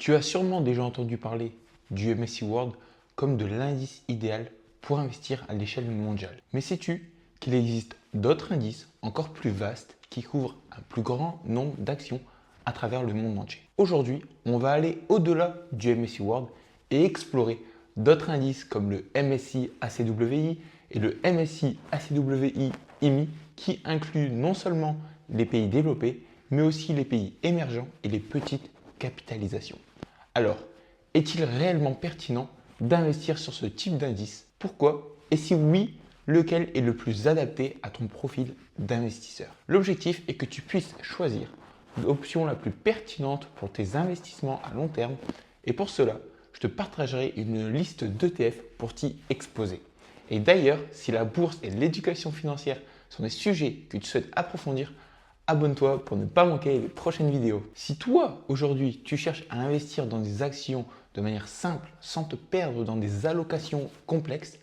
Tu as sûrement déjà entendu parler du MSCI World comme de l'indice idéal pour investir à l'échelle mondiale. Mais sais-tu qu'il existe d'autres indices encore plus vastes qui couvrent un plus grand nombre d'actions à travers le monde entier? Aujourd'hui, on va aller au-delà du MSCI World et explorer d'autres indices comme le MSCI ACWI et le MSCI ACWI IMI qui incluent non seulement les pays développés, mais aussi les pays émergents et les petites capitalisations. Alors, est-il réellement pertinent d'investir sur ce type d'indice? Pourquoi? Et si oui, lequel est le plus adapté à ton profil d'investisseur? L'objectif est que tu puisses choisir l'option la plus pertinente pour tes investissements à long terme et pour cela, je te partagerai une liste d'ETF pour t'y exposer. Et d'ailleurs, si la bourse et l'éducation financière sont des sujets que tu souhaites approfondir, abonne-toi pour ne pas manquer les prochaines vidéos. Si toi, aujourd'hui, tu cherches à investir dans des actions de manière simple, sans te perdre dans des allocations complexes,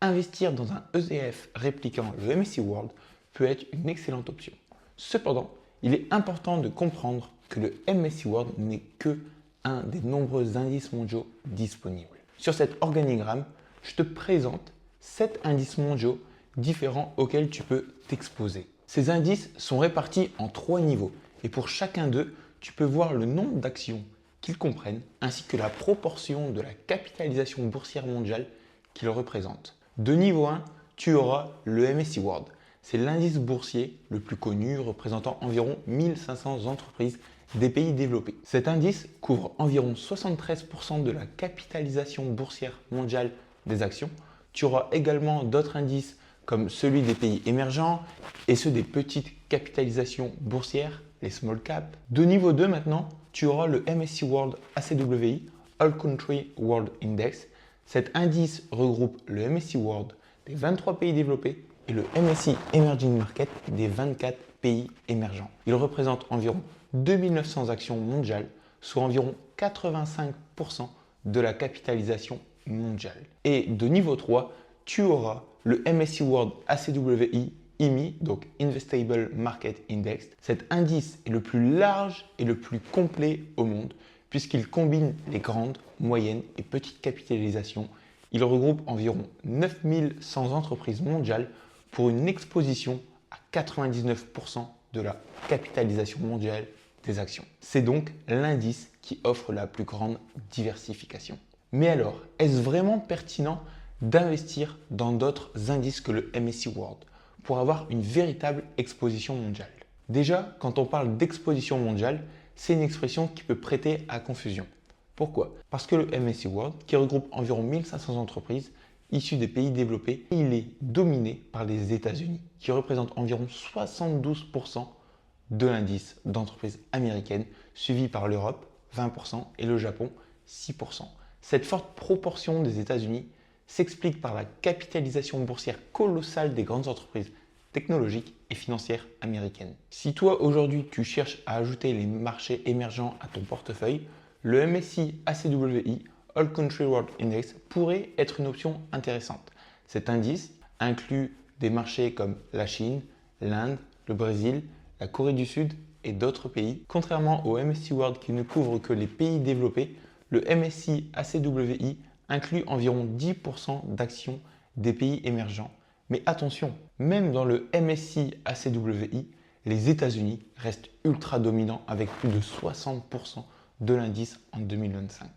investir dans un ETF répliquant le MSCI World peut être une excellente option. Cependant, il est important de comprendre que le MSCI World n'est que un des nombreux indices mondiaux disponibles. Sur cet organigramme, je te présente 7 indices mondiaux différents auxquels tu peux t'exposer. Ces indices sont répartis en 3 niveaux et pour chacun d'eux, tu peux voir le nombre d'actions qu'ils comprennent ainsi que la proportion de la capitalisation boursière mondiale qu'ils représentent. De niveau 1, tu auras le MSCI World. C'est l'indice boursier le plus connu représentant environ 1500 entreprises des pays développés. Cet indice couvre environ 73% de la capitalisation boursière mondiale des actions. Tu auras également d'autres indices comme celui des pays émergents et ceux des petites capitalisations boursières, les small caps. De niveau 2 maintenant, tu auras le MSCI World ACWI, All Country World Index. Cet indice regroupe le MSCI World des 23 pays développés et le MSCI Emerging Market des 24 pays émergents. Il représente environ 2900 actions mondiales, soit environ 85% de la capitalisation mondiale. Et de niveau 3, tu auras le MSCI World ACWI IMI, donc Investable Market Index. Cet indice est le plus large et le plus complet au monde puisqu'il combine les grandes, moyennes et petites capitalisations. Il regroupe environ 9100 entreprises mondiales pour une exposition à 99% de la capitalisation mondiale des actions. C'est donc l'indice qui offre la plus grande diversification. Mais alors, est-ce vraiment pertinent d'investir dans d'autres indices que le MSCI World pour avoir une véritable exposition mondiale? Déjà, quand on parle d'exposition mondiale, c'est une expression qui peut prêter à confusion. Pourquoi? Parce que le MSCI World, qui regroupe environ 1500 entreprises issues des pays développés, il est dominé par les États-Unis, qui représentent environ 72% de l'indice d'entreprises américaines, suivi par l'Europe, 20%, et le Japon, 6%. Cette forte proportion des États-Unis s'explique par la capitalisation boursière colossale des grandes entreprises technologiques et financières américaines. Si toi aujourd'hui tu cherches à ajouter les marchés émergents à ton portefeuille, le MSCI ACWI All Country World Index pourrait être une option intéressante. Cet indice inclut des marchés comme la Chine, l'Inde, le Brésil, la Corée du Sud et d'autres pays. Contrairement au MSCI World qui ne couvre que les pays développés, le MSCI ACWI inclut environ 10% d'actions des pays émergents. Mais attention, même dans le MSCI ACWI, les États-Unis restent ultra dominants avec plus de 60% de l'indice en 2025.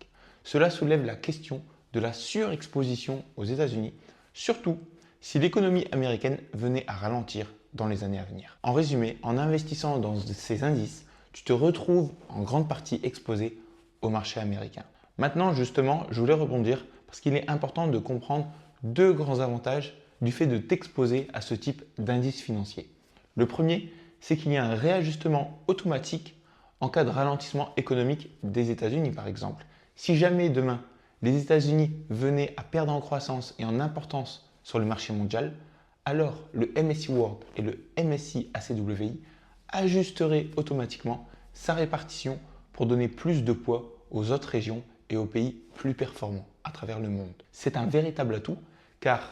Cela soulève la question de la surexposition aux États-Unis, surtout si l'économie américaine venait à ralentir dans les années à venir. En résumé, en investissant dans ces indices, tu te retrouves en grande partie exposé au marché américain. Maintenant, justement, je voulais rebondir parce qu'il est important de comprendre 2 grands avantages du fait de t'exposer à ce type d'indice financier. Le premier, c'est qu'il y a un réajustement automatique en cas de ralentissement économique des États-Unis, par exemple. Si jamais demain, les États-Unis venaient à perdre en croissance et en importance sur le marché mondial, alors le MSCI World et le MSCI ACWI ajusteraient automatiquement sa répartition pour donner plus de poids aux autres régions et aux pays plus performants à travers le monde. C'est un véritable atout car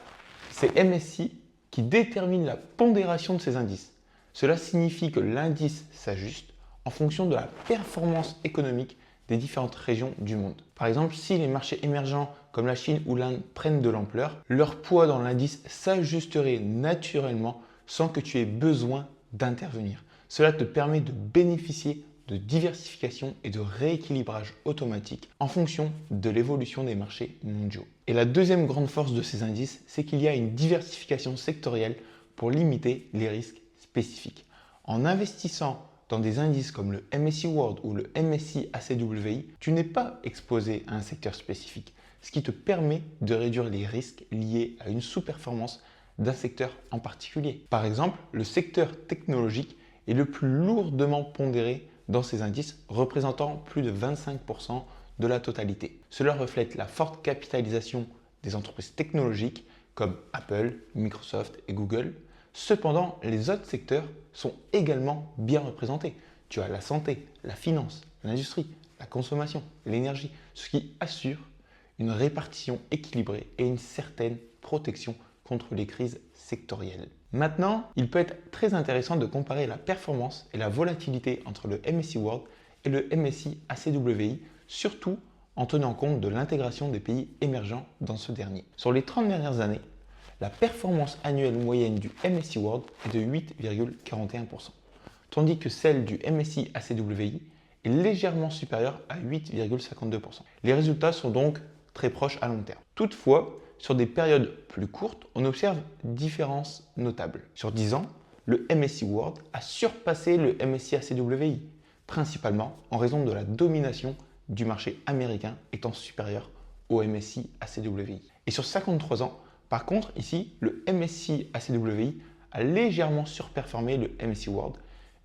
c'est MSCI qui détermine la pondération de ces indices. Cela signifie que l'indice s'ajuste en fonction de la performance économique des différentes régions du monde. Par exemple, si les marchés émergents comme la Chine ou l'Inde prennent de l'ampleur, leur poids dans l'indice s'ajusterait naturellement sans que tu aies besoin d'intervenir. Cela te permet de bénéficier de diversification et de rééquilibrage automatique en fonction de l'évolution des marchés mondiaux. Et la deuxième grande force de ces indices, c'est qu'il y a une diversification sectorielle pour limiter les risques spécifiques. En investissant dans des indices comme le MSCI World ou le MSCI ACWI, tu n'es pas exposé à un secteur spécifique, ce qui te permet de réduire les risques liés à une sous-performance d'un secteur en particulier. Par exemple, le secteur technologique est le plus lourdement pondéré dans ces indices, représentant plus de 25% de la totalité. Cela reflète la forte capitalisation des entreprises technologiques comme Apple, Microsoft et Google. Cependant, les autres secteurs sont également bien représentés. Tu as la santé, la finance, l'industrie, la consommation, l'énergie, ce qui assure une répartition équilibrée et une certaine protection contre les crises sectorielles. Maintenant, il peut être très intéressant de comparer la performance et la volatilité entre le MSCI World et le MSCI ACWI, surtout en tenant compte de l'intégration des pays émergents dans ce dernier. Sur les 30 dernières années, la performance annuelle moyenne du MSCI World est de 8,41%, tandis que celle du MSCI ACWI est légèrement supérieure à 8,52%. Les résultats sont donc très proches à long terme. Toutefois, sur des périodes plus courtes, on observe différences notables. Sur 10 ans, le MSCI World a surpassé le MSCI ACWI, principalement en raison de la domination du marché américain étant supérieur au MSCI ACWI. Et sur 53 ans, par contre, ici, le MSCI ACWI a légèrement surperformé le MSCI World,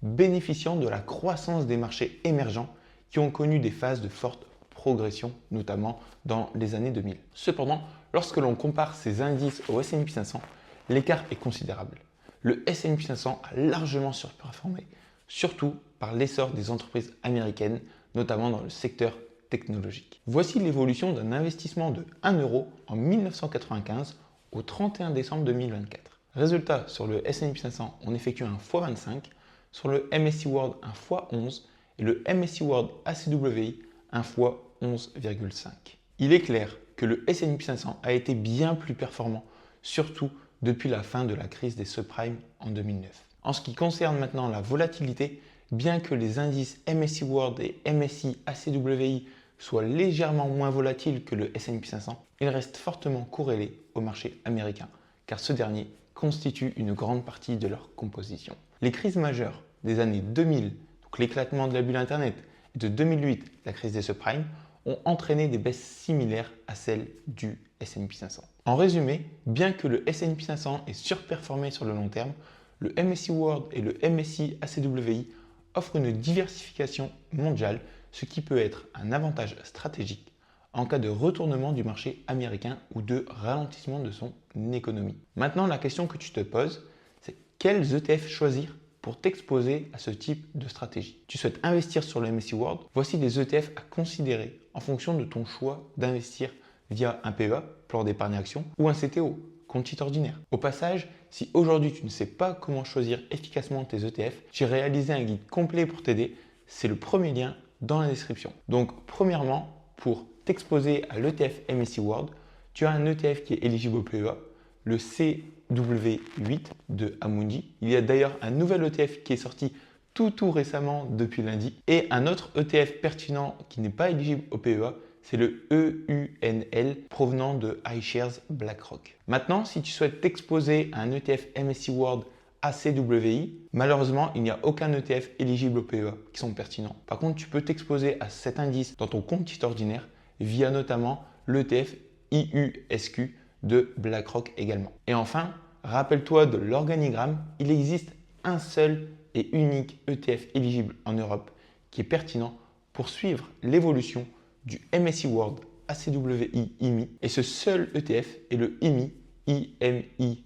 bénéficiant de la croissance des marchés émergents qui ont connu des phases de forte progression, notamment dans les années 2000. Cependant, lorsque l'on compare ces indices au S&P 500, l'écart est considérable. Le S&P 500 a largement surperformé, surtout par l'essor des entreprises américaines, notamment dans le secteur technologique. Voici l'évolution d'un investissement de 1 euro en 1995 au 31 décembre 2024. Résultat, sur le S&P 500, on effectue un x25, sur le MSCI World un x11 et le MSCI World ACWI un x11,5. Il est clair que le S&P 500 a été bien plus performant, surtout depuis la fin de la crise des subprimes en 2009. En ce qui concerne maintenant la volatilité, bien que les indices MSCI World et MSCI ACWI soient légèrement moins volatiles que le S&P 500, ils restent fortement corrélés au marché américain, car ce dernier constitue une grande partie de leur composition. Les crises majeures des années 2000, donc l'éclatement de la bulle Internet, et de 2008, la crise des subprimes, ont entraîné des baisses similaires à celles du S&P 500. En résumé, bien que le S&P 500 ait surperformé sur le long terme, le MSCI World et le MSCI ACWI offrent une diversification mondiale, ce qui peut être un avantage stratégique en cas de retournement du marché américain ou de ralentissement de son économie. Maintenant, la question que tu te poses, c'est quels ETF choisir pour t'exposer à ce type de stratégie. Tu souhaites investir sur le MSCI World, voici des ETF à considérer en fonction de ton choix d'investir via un PEA, plan d'épargne action, ou un CTO, compte titre ordinaire. Au passage, si aujourd'hui tu ne sais pas comment choisir efficacement tes ETF, j'ai réalisé un guide complet pour t'aider. C'est le premier lien dans la description. Donc premièrement, pour t'exposer à l'ETF MSCI World, tu as un ETF qui est éligible au PEA, le CW8 de Amundi. Il y a d'ailleurs un nouvel ETF qui est sorti tout récemment depuis lundi et un autre ETF pertinent qui n'est pas éligible au PEA, c'est le EUNL provenant de iShares BlackRock. Maintenant, si tu souhaites t'exposer à un ETF MSCI World ACWI, malheureusement, il n'y a aucun ETF éligible au PEA qui sont pertinents. Par contre, tu peux t'exposer à cet indice dans ton compte titre ordinaire via notamment l'ETF IUSQ de BlackRock également. Et enfin, rappelle-toi de l'organigramme, il existe un seul et unique ETF éligible en Europe qui est pertinent pour suivre l'évolution du MSCI World ACWI IMI et ce seul ETF est le IMI IMIE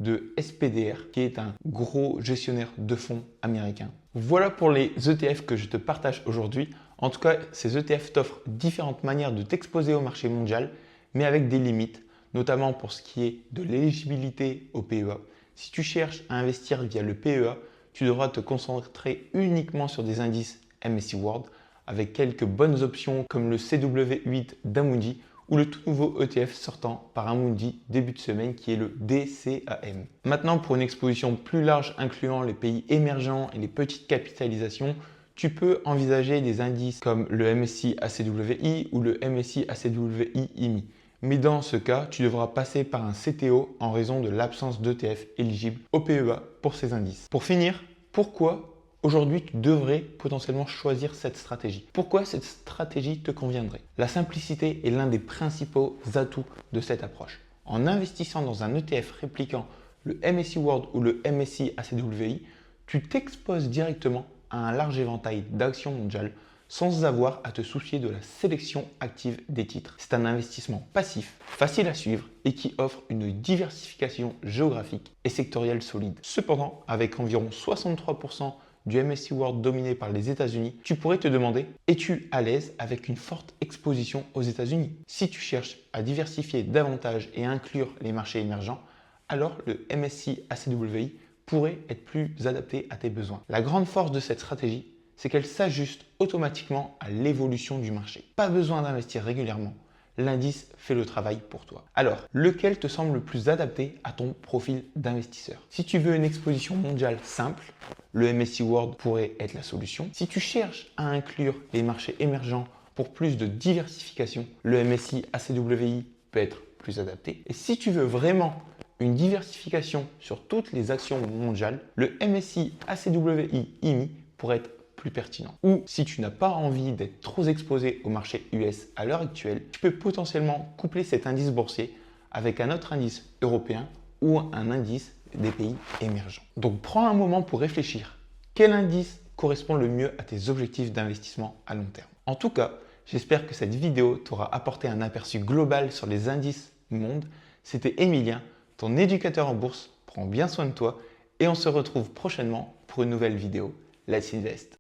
de SPDR qui est un gros gestionnaire de fonds américain. Voilà pour les ETF que je te partage aujourd'hui. En tout cas, ces ETF t'offrent différentes manières de t'exposer au marché mondial mais avec des limites, notamment pour ce qui est de l'éligibilité au PEA. Si tu cherches à investir via le PEA, tu devras te concentrer uniquement sur des indices MSCI World avec quelques bonnes options comme le CW8 d'Amundi ou le tout nouveau ETF sortant par Amundi début de semaine qui est le DCAM. Maintenant, pour une exposition plus large incluant les pays émergents et les petites capitalisations, tu peux envisager des indices comme le MSCI ACWI ou le MSCI ACWI IMI. Mais dans ce cas, tu devras passer par un CTO en raison de l'absence d'ETF éligible au PEA pour ces indices. Pour finir, pourquoi aujourd'hui tu devrais potentiellement choisir cette stratégie? Pourquoi cette stratégie te conviendrait? La simplicité est l'un des principaux atouts de cette approche. En investissant dans un ETF répliquant le MSCI World ou le MSCI ACWI, tu t'exposes directement à un large éventail d'actions mondiales sans avoir à te soucier de la sélection active des titres. C'est un investissement passif, facile à suivre et qui offre une diversification géographique et sectorielle solide. Cependant, avec environ 63% du MSCI World dominé par les États-Unis, tu pourrais te demander, es-tu à l'aise avec une forte exposition aux États-Unis? Si tu cherches à diversifier davantage et inclure les marchés émergents, alors le MSCI ACWI pourrait être plus adapté à tes besoins. La grande force de cette stratégie, c'est qu'elle s'ajuste automatiquement à l'évolution du marché. Pas besoin d'investir régulièrement. L'indice fait le travail pour toi. Alors, lequel te semble le plus adapté à ton profil d'investisseur? Si tu veux une exposition mondiale simple, le MSCI World pourrait être la solution. Si tu cherches à inclure les marchés émergents pour plus de diversification, le MSCI ACWI peut être plus adapté. Et si tu veux vraiment une diversification sur toutes les actions mondiales, le MSCI ACWI IMI pourrait être plus pertinent. Ou si tu n'as pas envie d'être trop exposé au marché US à l'heure actuelle, tu peux potentiellement coupler cet indice boursier avec un autre indice européen ou un indice des pays émergents. Donc prends un moment pour réfléchir. Quel indice correspond le mieux à tes objectifs d'investissement à long terme? En tout cas, j'espère que cette vidéo t'aura apporté un aperçu global sur les indices monde. C'était Emilien, ton éducateur en bourse. Prends bien soin de toi et on se retrouve prochainement pour une nouvelle vidéo. Let's invest!